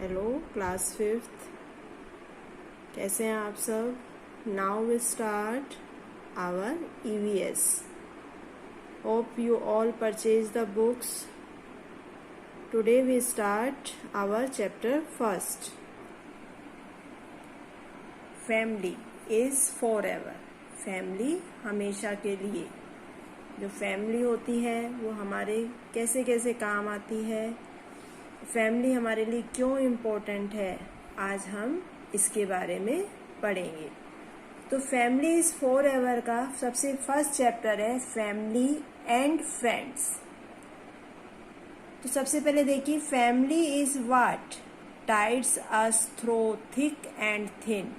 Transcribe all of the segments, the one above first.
Hello class fifth, कैसे हैं आप सब। Now we start our EVS. Hope you all purchase the books. Today we start our chapter first. Family is for ever. Family हमेशा के लिए. जो family होती है वो हमारे कैसे कैसे काम आती है, फैमिली हमारे लिए क्यों इम्पोर्टेंट है, आज हम इसके बारे में पढ़ेंगे. तो फैमिली इज फॉर एवर का सबसे फर्स्ट चैप्टर है फैमिली एंड फ्रेंड्स. तो सबसे पहले देखिए, family is what ties us through thick and thin.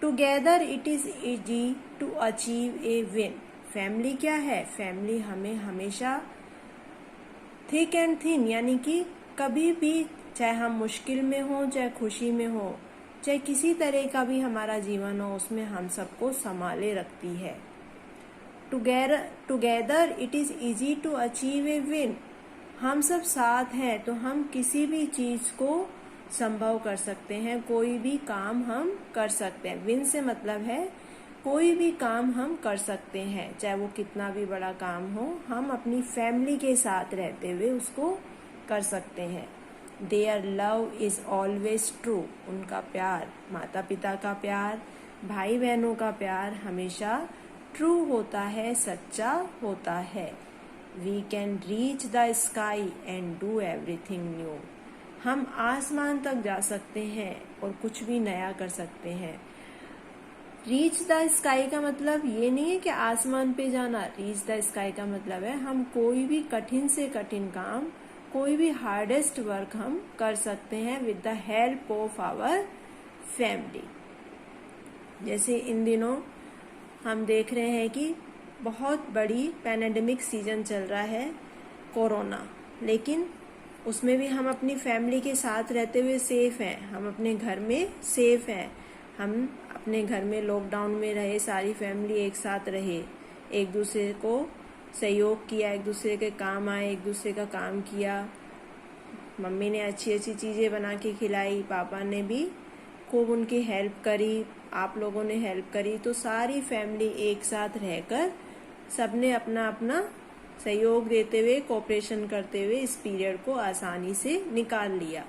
Together it is easy to achieve a win. Family क्या है? फैमिली हमें हमेशा थिक एंड थिन यानी कि कभी भी, चाहे हम मुश्किल में हो, चाहे खुशी में हो, चाहे किसी तरह का भी हमारा जीवन हो, उसमें हम सबको संभाले रखती है. Together it is easy to achieve a win. हम सब साथ हैं तो हम किसी भी चीज को संभव कर सकते हैं, कोई भी काम हम कर सकते हैं. विन से मतलब है कोई भी काम हम कर सकते हैं, चाहे वो कितना भी बड़ा काम हो, हम अपनी फैमिली के साथ रहते हुए उसको कर सकते हैं. Their love is always true. उनका प्यार, माता पिता का प्यार, भाई बहनों का प्यार हमेशा ट्रू होता है, सच्चा होता है. We can reach the sky and do everything new. हम आसमान तक जा सकते हैं और कुछ भी नया कर सकते हैं. रीच द स्काई का मतलब ये नहीं है कि आसमान पे जाना. रीच द स्काई का मतलब है हम कोई भी कठिन से कठिन काम, कोई भी हार्डेस्ट वर्क हम कर सकते हैं with the help of our family. जैसे इन दिनों हम देख रहे हैं कि बहुत बड़ी पैंडेमिक सीजन चल रहा है, कोरोना, लेकिन उसमें भी हम अपनी फैमिली के साथ रहते हुए सेफ हैं. हम अपने घर में सेफ हैं. हम अपने घर में लॉकडाउन में रहे, सारी फैमिली एक साथ रहे, एक दूसरे को सहयोग किया, एक दूसरे के काम आए, एक दूसरे का काम किया. मम्मी ने अच्छी अच्छी चीज़ें बना के खिलाई, पापा ने भी खूब उनकी हेल्प करी, आप लोगों ने हेल्प करी. तो सारी फैमिली एक साथ रहकर सबने अपना अपना सहयोग देते हुए, कोऑपरेशन करते हुए इस पीरियड को आसानी से निकाल लिया.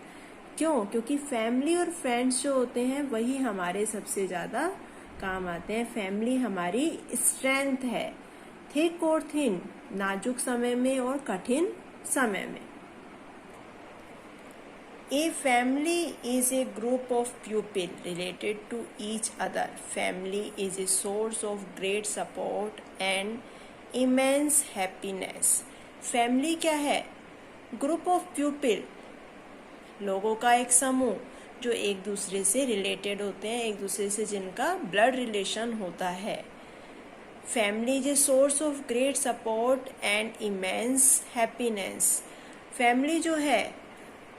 क्यों? क्योंकि फैमिली और फ्रेंड्स जो होते हैं वही हमारे सबसे ज्यादा काम आते हैं. फैमिली हमारी स्ट्रेंथ है, थिक और थिन, नाजुक समय में और कठिन समय में. A family is a group of people related to each other. Family is a source of great support and immense happiness. Family क्या है? ग्रुप ऑफ पीपल, लोगों का एक समूह जो एक दूसरे से रिलेटेड होते हैं, एक दूसरे से जिनका ब्लड रिलेशन होता है. Family is a source of great support and immense happiness. Family जो है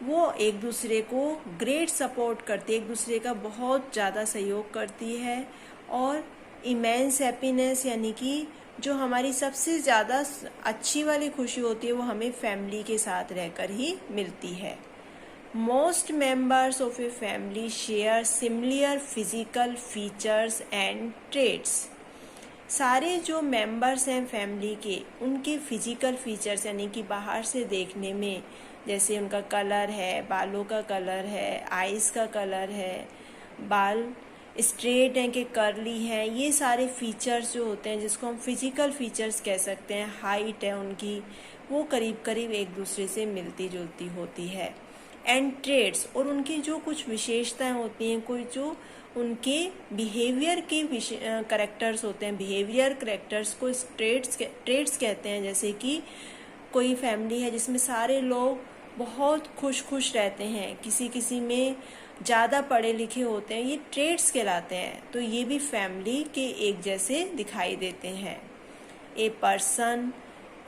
वो एक दूसरे को ग्रेट सपोर्ट करती है, एक दूसरे का बहुत ज़्यादा सहयोग करती है. और इमेंस हैप्पीनेस यानी कि जो हमारी सबसे ज़्यादा अच्छी वाली खुशी होती है वो हमें फैमिली के साथ रहकर ही मिलती है. Most members of a family share similar physical features and traits. सारे जो मेंबर्स हैं फैमिली के, उनके फिजिकल फीचर्स यानी कि बाहर से देखने में, जैसे उनका कलर है, बालों का कलर है, आईज का कलर है, बाल स्ट्रेट हैं कि कर्ली हैं, ये सारे फीचर्स जो होते हैं जिसको हम फिजिकल फीचर्स कह सकते हैं, हाइट है उनकी, वो करीब करीब एक दूसरे से मिलती जुलती होती है. एंड ट्रेड्स, और उनकी जो कुछ विशेषताएं होती हैं, कोई जो उनके बिहेवियर के करेक्टर्स होते हैं, बिहेवियर करेक्टर्स को ट्रेड्स कहते हैं. जैसे कि कोई फैमिली है जिसमें सारे लोग बहुत खुश रहते हैं, किसी किसी में ज़्यादा पढ़े लिखे होते हैं, ये ट्रेड्स कहलाते हैं. तो ये भी फैमिली के एक जैसे दिखाई देते हैं. A person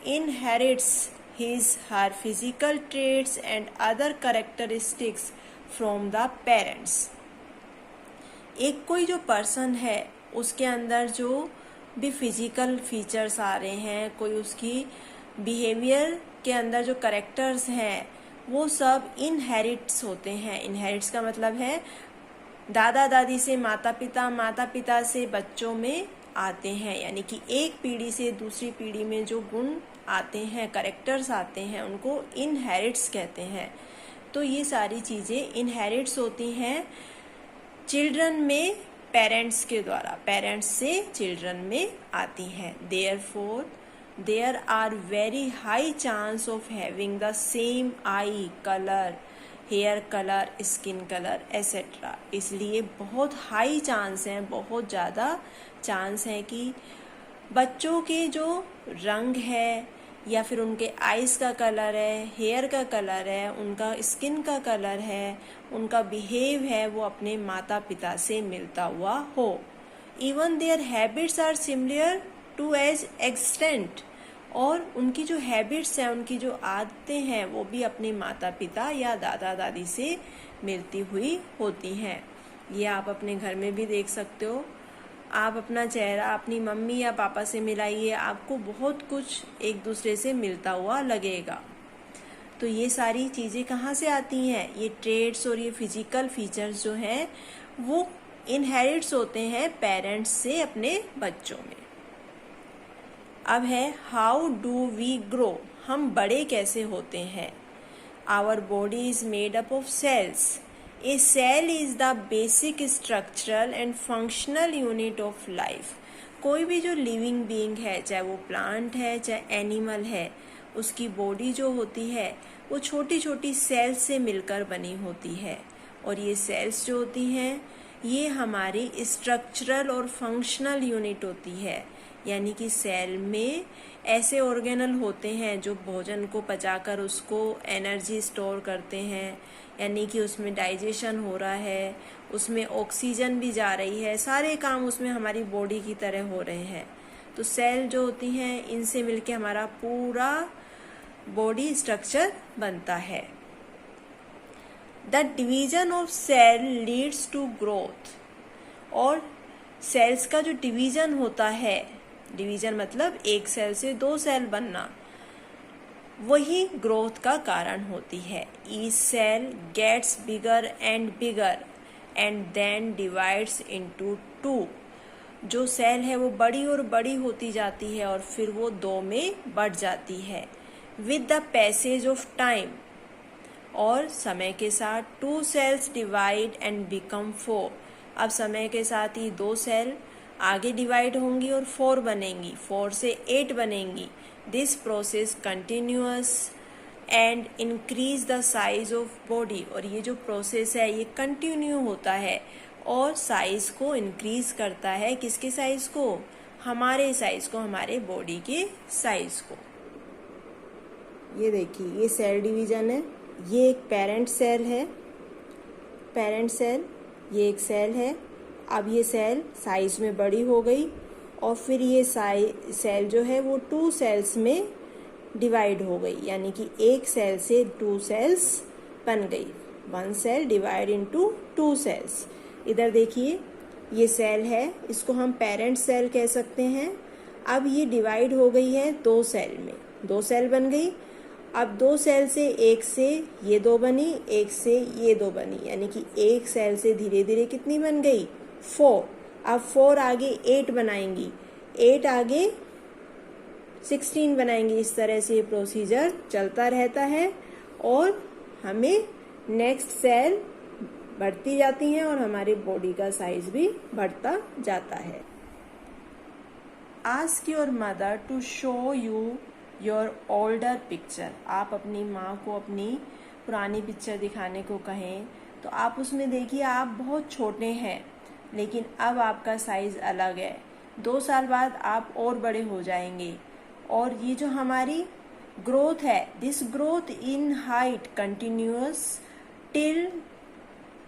inherits her physical traits and other characteristics from the parents. एक कोई जो पर्सन है उसके अंदर जो भी फिजिकल फीचर्स आ रहे हैं, कोई उसकी बिहेवियर के अंदर जो करेक्टर्स हैं वो सब इनहेरिट्स होते हैं। इनहेरिट्स का मतलब है दादा दादी से माता पिता, माता पिता से बच्चों में आते हैं, यानी कि एक पीढ़ी से दूसरी पीढ़ी में जो गुण आते हैं, कैरेक्टर्स आते हैं, उनको इनहेरिट्स कहते हैं। तो ये सारी चीज़ें इनहेरिट्स होती हैं चिल्ड्रन में पेरेंट्स के द्वारा, पेरेंट्स से चिल्ड्रन में आती हैं। Therefore there are very high chance of having the same eye colour, hair colour, skin colour etcetera. इसलिए बहुत हाई चांस हैं, बहुत ज़्यादा चांस है कि बच्चों के जो रंग है या फिर उनके आइज़ का कलर है, हेयर का कलर है, उनका स्किन का कलर है, उनका बिहेव है, वो अपने माता पिता से मिलता हुआ हो। Even their habits are similar to as extent, और उनकी जो हैबिट्स हैं, उनकी जो आदतें हैं, वो भी अपने माता पिता या दादा दादी से मिलती हुई होती हैं। ये आप अपने घर में भी देख सकते हो। आप अपना चेहरा अपनी मम्मी या पापा से मिलाइए, आपको बहुत कुछ एक दूसरे से मिलता हुआ लगेगा। तो ये सारी चीज़ें कहाँ से आती हैं? ये ट्रेड्स और ये फिजिकल फीचर्स जो हैं वो इनहेरिट्स होते हैं पेरेंट्स से अपने बच्चों में। अब है हाउ डू वी ग्रो, हम बड़े कैसे होते हैं? Our body is made up of cells. A cell is the basic structural and functional unit of life. कोई भी जो लिविंग बीइंग है, चाहे वो प्लांट है चाहे एनिमल है, उसकी बॉडी जो होती है वो छोटी छोटी सेल्स से मिलकर बनी होती है। और ये सेल्स जो होती हैं ये हमारी स्ट्रक्चरल और फंक्शनल यूनिट होती है, यानी कि सेल में ऐसे ऑर्गेनल होते हैं जो भोजन को पचाकर उसको एनर्जी स्टोर करते हैं, यानी कि उसमें डाइजेशन हो रहा है, उसमें ऑक्सीजन भी जा रही है, सारे काम उसमें हमारी बॉडी की तरह हो रहे हैं। तो सेल जो होती हैं इनसे मिलके हमारा पूरा बॉडी स्ट्रक्चर बनता है। The division of cell leads to growth, और सेल्स का जो डिवीजन होता है, डिवीजन मतलब एक सेल से दो सेल बनना, वही ग्रोथ का कारण होती है। Each cell gets bigger and bigger and then divides into two. जो सेल है वो बड़ी और बड़ी होती जाती है और फिर वो दो में बढ़ जाती है with the passage of time. और समय के साथ two cells divide and become four. अब समय के साथ ही दो सेल आगे डिवाइड होंगी और 4 बनेंगी, 4 से 8 बनेंगी। This process continuous and increase the size of body. और ये जो प्रोसेस है ये कंटिन्यू होता है और साइज को इंक्रीज करता है। किसके साइज को? हमारे साइज को, हमारे बॉडी के साइज को। ये देखिए ये सेल डिवीजन है, ये एक पेरेंट सेल है, पेरेंट सेल, ये एक सेल है। अब ये सेल साइज में बड़ी हो गई और फिर ये सेल जो है वो 2 सेल्स में डिवाइड हो गई, यानी कि एक सेल से 2 सेल्स बन गई। 1 सेल डिवाइड इनटू 2 सेल्स। इधर देखिए ये सेल है, इसको हम पेरेंट सेल कह सकते हैं। अब ये डिवाइड हो गई है 2 सेल में, 2 सेल बन गई। अब 2 सेल से एक से ये 2 बनी, एक से ये 2 बनी, यानी कि एक सेल से धीरे धीरे कितनी बन गई? 4। अब 4 आगे 8 बनाएंगी, 8 आगे 16 बनाएंगी। इस तरह से ये प्रोसीजर चलता रहता है और हमें नेक्स्ट सेल बढ़ती जाती हैं और हमारे बॉडी का साइज भी बढ़ता जाता है। Ask your mother to show you your older picture. आप अपनी माँ को अपनी पुरानी पिक्चर दिखाने को कहें तो आप उसमें देखिए आप बहुत छोटे हैं, लेकिन अब आपका साइज अलग है। 2 साल बाद आप और बड़े हो जाएंगे। और ये जो हमारी ग्रोथ है, this growth in height continuous till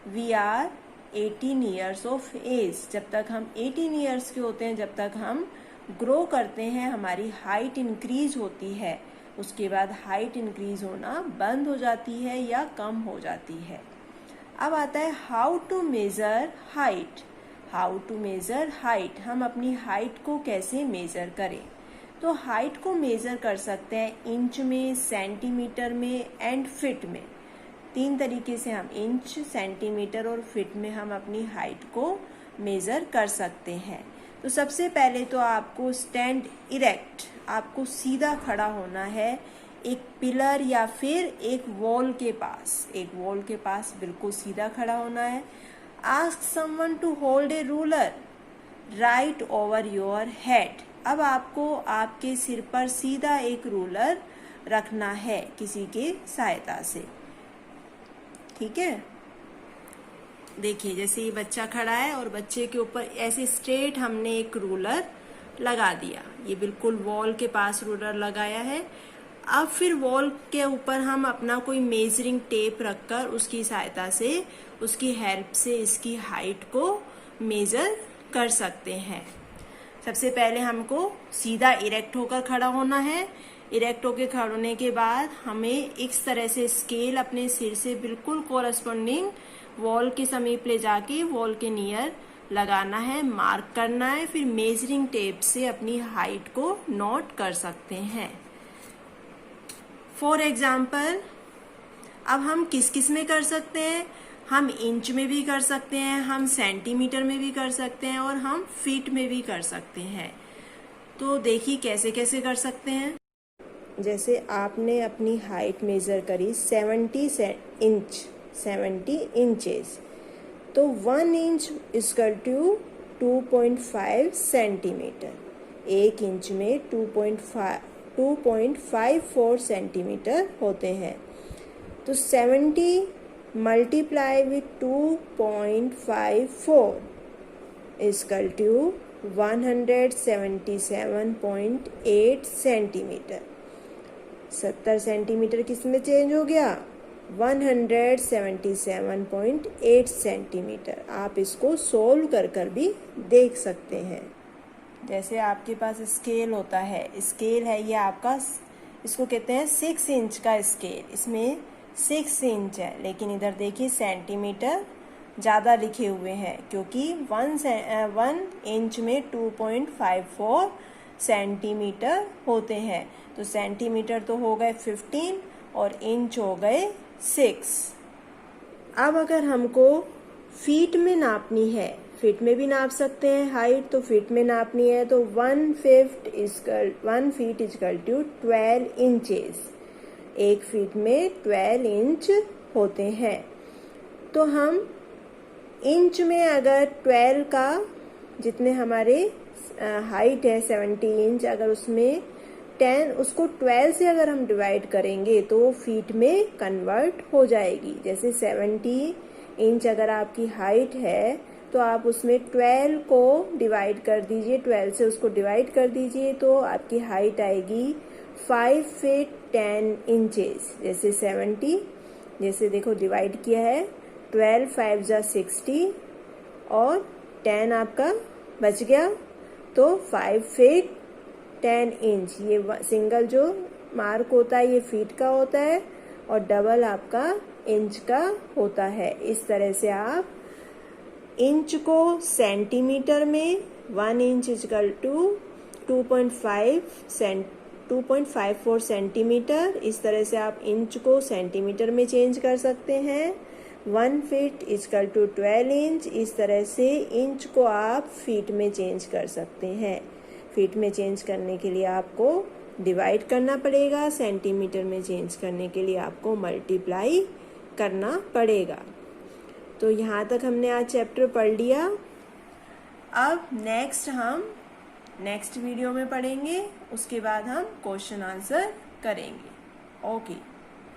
we are 18 years of age. जब तक हम 18 ईयर्स के होते हैं, जब तक हम ग्रो करते हैं, हमारी हाइट इंक्रीज होती है। उसके बाद हाइट इंक्रीज होना बंद हो जाती है या कम हो जाती है। अब आता है how to measure height. How to measure height, हम अपनी हाइट को कैसे मेजर करें? तो हाइट को मेज़र कर सकते हैं इंच में, सेंटीमीटर में एंड फिट में। 3 तरीके से हम इंच, सेंटीमीटर और फिट में हम अपनी हाइट को मेज़र कर सकते हैं। तो सबसे पहले तो आपको स्टैंड इरेक्ट, आपको सीधा खड़ा होना है एक पिलर या फिर एक वॉल के पास बिल्कुल सीधा खड़ा होना है। Ask someone to hold a ruler right over your head. अब आपको आपके सिर पर सीधा एक रूलर रखना है किसी के सहायता से, ठीक है। देखिए जैसे ये बच्चा खड़ा है और बच्चे के ऊपर ऐसे स्ट्रेट हमने एक रूलर लगा दिया, ये बिल्कुल वॉल के पास रूलर लगाया है। अब फिर वॉल के ऊपर हम अपना कोई मेजरिंग टेप रखकर उसकी सहायता से, उसकी हेल्प से इसकी हाइट को मेजर कर सकते हैं। सबसे पहले हमको सीधा इरेक्ट होकर खड़ा होना है। इरेक्ट होकर खड़े होने के बाद हमें इस तरह से स्केल अपने सिर से बिल्कुल कोरस्पॉन्डिंग वॉल के समीप ले जाके वॉल के नियर लगाना है, मार्क करना है, फिर मेजरिंग टेप से अपनी हाइट को नोट कर सकते हैं। फॉर एग्जाम्पल अब हम किस किस में कर सकते हैं, हम इंच में भी कर सकते हैं, हम सेंटीमीटर में भी कर सकते हैं और हम फीट में भी कर सकते हैं। तो देखिए कैसे कैसे कर सकते हैं। जैसे आपने अपनी हाइट मेजर करी 70 इंचेस, तो 1 inch equal to 2.5 centimetre. 1 inch में 2.54 सेंटीमीटर होते हैं। तो 70 multiply with 2.54 equal to 177.8 centimetre. 70 centimetre किस में चेंज हो गया, 177.8 सेंटीमीटर। आप इसको सोल्व कर भी देख सकते हैं। जैसे आपके पास स्केल होता है, स्केल है ये आपका, इसको कहते हैं 6 इंच का स्केल, इसमें 6 इंच है, लेकिन इधर देखिए सेंटीमीटर ज़्यादा लिखे हुए हैं क्योंकि 1 इंच में 2.54 सेंटीमीटर होते हैं। तो सेंटीमीटर तो हो गए 15 और इंच हो गए 6। अब अगर हमको फीट में नापनी है, फीट में भी नाप सकते हैं हाइट, तो फीट में नापनी है तो 1 feet equal to 12 inches. 1 feet में 12 इंच होते हैं। तो हम इंच में अगर 12 का, जितने हमारे हाइट है 70 इंच, अगर उसमें 10 उसको 12 से अगर हम डिवाइड करेंगे तो फीट में कन्वर्ट हो जाएगी। जैसे 70 इंच अगर आपकी हाइट है तो आप उसमें 12 को डिवाइड कर दीजिए, 12 से उसको डिवाइड कर दीजिए तो आपकी हाइट आएगी 5 फीट 10 इंचेस। जैसे 70, जैसे देखो डिवाइड किया है, 12 5 जा 60 और 10 आपका बच गया, तो 5 फीट 10 इंच। ये सिंगल जो मार्क होता है ये फीट का होता है और डबल आपका इंच का होता है। इस तरह से आप इंच को सेंटीमीटर में 1 इंच इक्वल टू 2.54 सेंटीमीटर, इस तरह से आप इंच को सेंटीमीटर में चेंज कर सकते हैं। 1 फीट इक्वल टू 12 इंच, इस तरह से इंच को आप फीट में चेंज कर सकते हैं। फीट में चेंज करने के लिए आपको डिवाइड करना पड़ेगा, सेंटीमीटर में चेंज करने के लिए आपको मल्टीप्लाई करना पड़ेगा। तो यहाँ तक हमने आज चैप्टर पढ़ लिया। अब नेक्स्ट वीडियो में पढ़ेंगे, उसके बाद हम क्वेश्चन आंसर करेंगे। ओके।